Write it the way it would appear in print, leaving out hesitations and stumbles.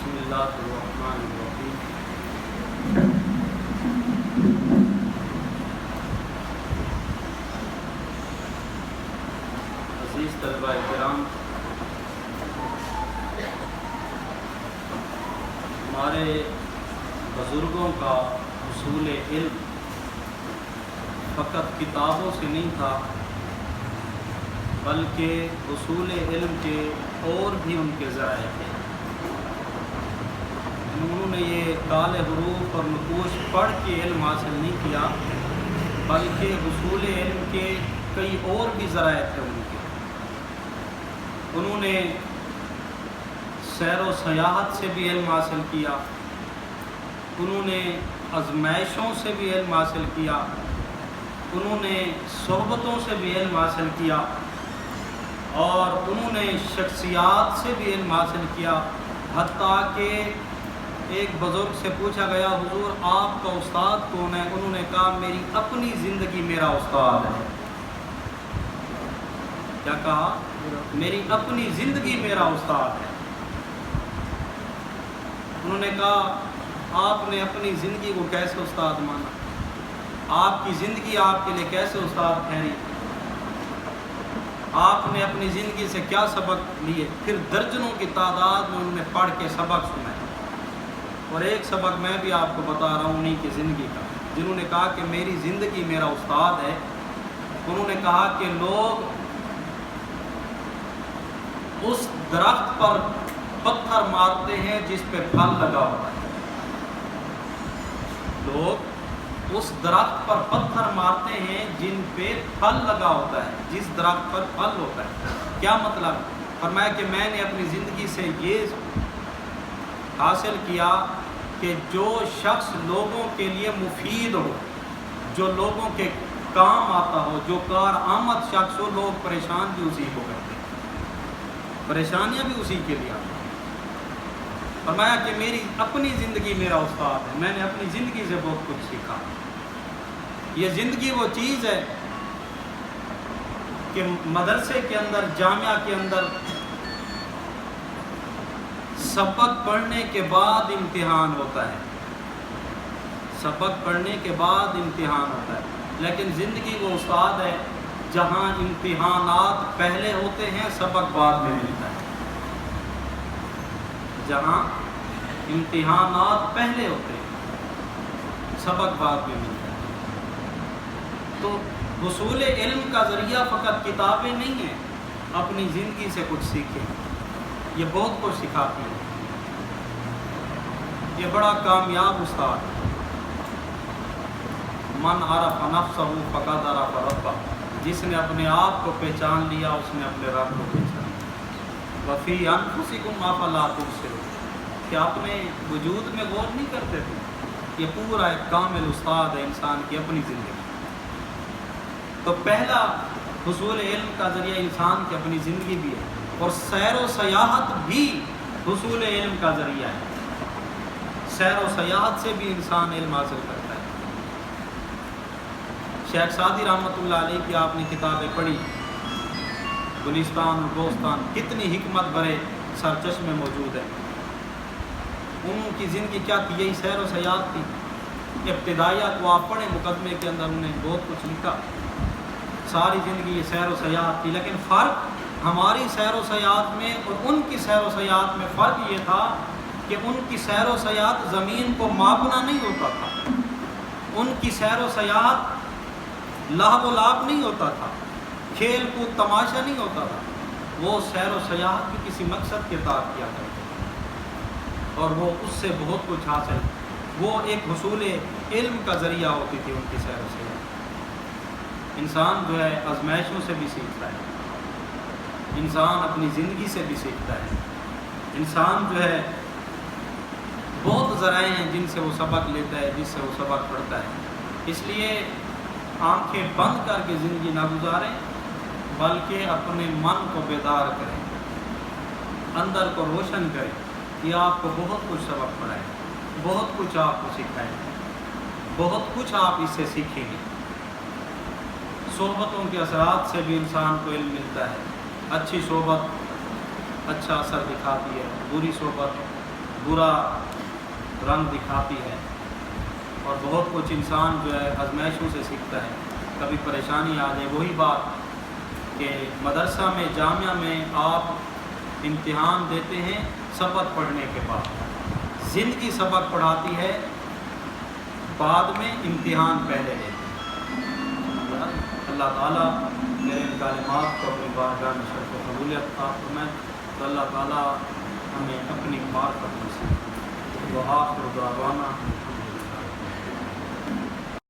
بسم اللہ الرحمن الرحیم۔ عزیز طلبہ کرام، ہمارے بزرگوں کا حصول علم فقط کتابوں سے نہیں تھا، بلکہ حصول علم کے اور بھی ان کے ذرائع تھے۔ انہوں نے یہ کالے حروف اور نقوش پڑھ کے علم حاصل نہیں کیا، بلکہ حصول علم کے کئی اور بھی ذرائع تھے ان کے۔ انہوں نے سیر و سیاحت سے بھی علم حاصل کیا، انہوں نے آزمائشوں سے بھی علم حاصل کیا، انہوں نے صحبتوں سے بھی علم حاصل کیا، اور انہوں نے شخصیات سے بھی علم حاصل کیا۔ حتیٰ کہ ایک بزرگ سے پوچھا گیا، حضور آپ کا استاد کون ہے؟ انہوں نے کہا میری اپنی زندگی میرا استاد ہے۔ کیا کہا؟ میری اپنی زندگی میرا استاد ہے۔ انہوں نے کہا آپ نے اپنی زندگی کو کیسے استاد مانا؟ آپ کی زندگی آپ کے لیے کیسے استاد ٹھہری؟ آپ نے اپنی زندگی سے کیا سبق لیے؟ پھر درجنوں کی تعداد میں انہوں نے پڑھ کے سبق سنائے، اور ایک سبق میں بھی آپ کو بتا رہا ہوں انہیں کی زندگی کا۔ جنہوں نے کہا کہ میری زندگی میرا استاد ہے، انہوں نے کہا کہ لوگ اس درخت پر پتھر مارتے ہیں جس پہ پھل لگا ہوتا ہے۔ لوگ اس درخت پر پتھر مارتے ہیں جن پہ پھل لگا ہوتا ہے، جس درخت پر پھل ہوتا ہے۔ کیا مطلب؟ فرمایا کہ میں نے اپنی زندگی سے یہ حاصل کیا کہ جو شخص لوگوں کے لیے مفید ہو، جو لوگوں کے کام آتا ہو، جو کارآمد شخص ہو، لوگ پریشان بھی اسی کو کرتے ہیں، پریشانیاں بھی اسی کے لیے آتی ہیں۔ فرمایا کہ میری اپنی زندگی میرا استاد ہے، میں نے اپنی زندگی سے بہت کچھ سیکھا۔ یہ زندگی وہ چیز ہے کہ مدرسے کے اندر، جامعہ کے اندر سبق پڑھنے کے بعد امتحان ہوتا ہے، سبق پڑھنے کے بعد امتحان ہوتا ہے، لیکن زندگی وہ استاد ہے جہاں امتحانات پہلے ہوتے ہیں، سبق بعد میں ملتا ہے۔ جہاں امتحانات پہلے ہوتے ہیں، سبق بعد میں ملتا ہے۔ تو حصول علم کا ذریعہ فقط کتابیں نہیں ہیں، اپنی زندگی سے کچھ سیکھیں، یہ بہت کچھ سکھاتی ہے۔ یہ بڑا کامیاب استاد ہے۔ من عرف نفسہ فقد عرف ربہ، جس نے اپنے آپ کو پہچان لیا اس نے اپنے رب کو پہچان لیا۔ وفی انفسکم افلا تبصرون، کیا اپنے وجود میں غور نہیں کرتے تھے؟ یہ پورا ایک کامل استاد ہے انسان کی اپنی زندگی۔ تو پہلا حصول علم کا ذریعہ انسان کی اپنی زندگی بھی ہے، اور سیر و سیاحت بھی حصول علم کا ذریعہ ہے۔ سیر و سیاحت سے بھی انسان علم حاصل کرتا ہے۔ شیخ سعدی رحمۃ اللہ علیہ کی آپ نے کتابیں پڑھی، گلستان و بوستان، کتنی حکمت بھرے سرچشمے موجود ہیں۔ ان کی زندگی کیا تھی؟ یہی سیر و سیاحت تھی۔ ابتدائیہ کو آپ پڑھیں، مقدمے کے اندر انہوں نے بہت کچھ لکھا، ساری زندگی یہ سیر و سیاحت تھی۔ لیکن فرق ہماری سیر و سیاحت میں اور ان کی سیر و سیاحت میں فرق یہ تھا کہ ان کی سیر و سیاحت زمین کو ماپنا نہیں ہوتا تھا، ان کی سیر و سیاحت لہو و لعب نہیں ہوتا تھا، کھیل کود تماشا نہیں ہوتا تھا۔ وہ سیر و سیاحت بھی کسی مقصد کے تحت کیا کرتے تھے، اور وہ اس سے بہت کچھ حاصل، وہ ایک حصول علم کا ذریعہ ہوتی تھی ان کی سیر و سیاحت۔ انسان جو ہے آزمائشوں سے بھی سیکھتا ہے، انسان اپنی زندگی سے بھی سیکھتا ہے، انسان جو ہے بہت ذرائع ہیں جن سے وہ سبق لیتا ہے، جس سے وہ سبق پڑھتا ہے۔ اس لیے آنکھیں بند کر کے زندگی نہ گزاریں، بلکہ اپنے من کو بیدار کریں، اندر کو روشن کریں۔ یہ آپ کو بہت کچھ سبق پڑھائے، بہت کچھ آپ کو سکھائے، بہت کچھ آپ اس سے سیکھیں گے۔ صحبتوں کے اثرات سے بھی انسان کو علم ملتا ہے۔ اچھی صحبت اچھا اثر دکھاتی ہے، بری صحبت برا رنگ دکھاتی ہے، اور بہت کچھ انسان جو ہے آزمائشوں سے سیکھتا ہے۔ کبھی پریشانی آ جائے، وہی بات کہ مدرسہ میں جامعہ میں آپ امتحان دیتے ہیں سبق پڑھنے کے بعد، زندگی سبق پڑھاتی ہے، بعد میں امتحان پہلے لیتے ہیں۔ اللہ تعالیٰ میرے ان کلمات کو اپنی بارگاہ میں شرف و قبولیت عطا فرمائے، تو اللہ تعالیٰ ہمیں اپنی معرفت نصیب۔ وآخر دعوانا